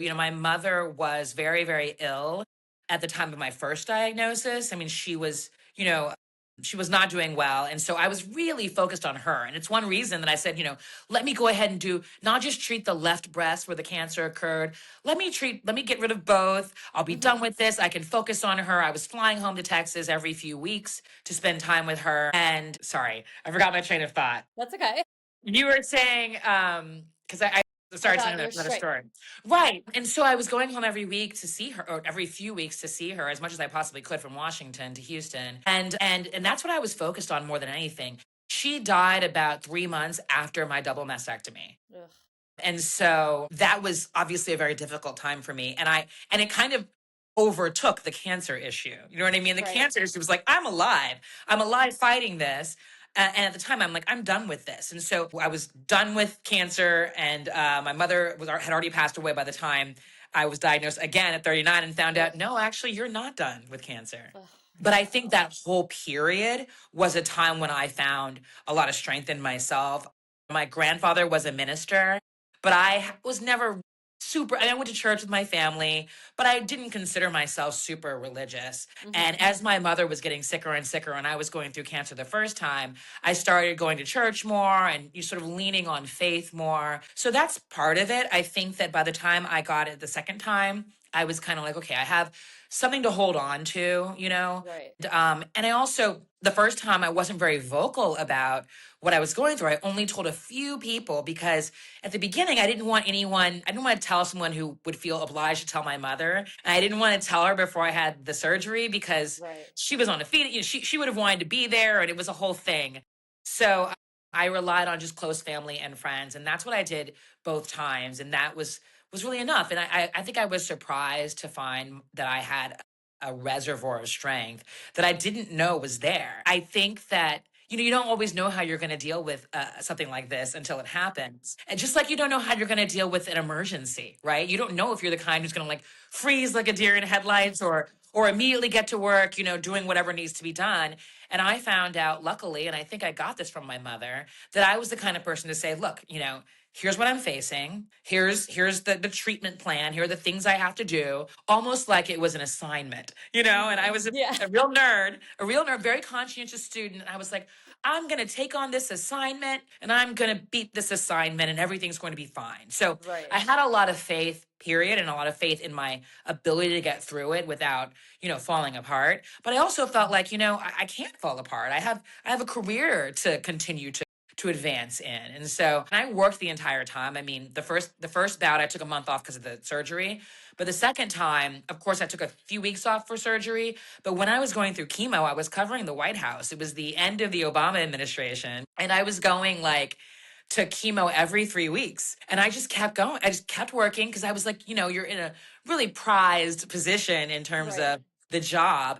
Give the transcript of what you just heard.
My mother was very, very ill at the time of my first diagnosis. I mean, she was not doing well. And so I was really focused on her. And it's one reason that I said, let me go ahead and not just treat the left breast where the cancer occurred. Let me get rid of both. I'll be done Mhm. with this. I can focus on her. I was flying home to Texas every few weeks to spend time with her. And sorry, I forgot my train of thought. That's okay. You were saying, because I started telling About your another strength. story. Right. And so I was going home every week to see her, or every few weeks to see her as much as I possibly could from Washington to Houston. And that's what I was focused on more than anything. She died about 3 months after my double mastectomy. Ugh. And so that was obviously a very difficult time for me. And it kind of overtook the cancer issue. You know what I mean? The Right. cancer issue was like, I'm alive. I'm alive fighting this. And at the time, I'm like, I'm done with this. And so I was done with cancer. And my mother had already passed away by the time I was diagnosed again at 39 and found Ugh. out, no, actually, you're not done with cancer. Ugh. But I think that whole period was a time when I found a lot of strength in myself. My grandfather was a minister, but I was never super. I went to church with my family, but I didn't consider myself super religious. Mhm. And as my mother was getting sicker and sicker, and I was going through cancer the first time, I started going to church more and you sort of leaning on faith more. So that's part of it. I think that by the time I got it the second time, I was kind of like, okay, I have something to hold on to. Right. And I also, the first time I wasn't very vocal about what I was going through. I only told a few people because at the beginning, I didn't want to tell someone who would feel obliged to tell my mother. And I didn't want to tell her before I had the surgery because Right. she was on a feed. She would have wanted to be there and it was a whole thing. So I relied on just close family and friends. And that's what I did both times. And that was really enough. And I think I was surprised to find that I had a reservoir of strength that I didn't know was there. I think that you don't always know how you're going to deal with something like this until it happens. And just like you don't know how you're going to deal with an emergency, right? You don't know if you're the kind who's going to like freeze like a deer in headlights or immediately get to work, doing whatever needs to be done. And I found out, luckily, and I think I got this from my mother, that I was the kind of person to say, look, here's what I'm facing. Here's the treatment plan. Here are the things I have to do, almost like it was an assignment. And I Mhm. was a, Yeah. a real nerd, very conscientious student. And I was like, I'm going to take on this assignment and I'm going to beat this assignment and everything's going to be fine. So Right. I had a lot of faith, period, and a lot of faith in my ability to get through it without, falling apart. But I also felt like, I can't fall apart. I have a career to continue to advance in. And so I worked the entire time. I mean, the first bout I took a month off because of the surgery. But the second time, of course, I took a few weeks off for surgery. But when I was going through chemo, I was covering the White House. It was the end of the Obama administration. And I was going like to chemo every 3 weeks. And I just kept going. I just kept working because I was like, you're in a really prized position in terms Right. of the job.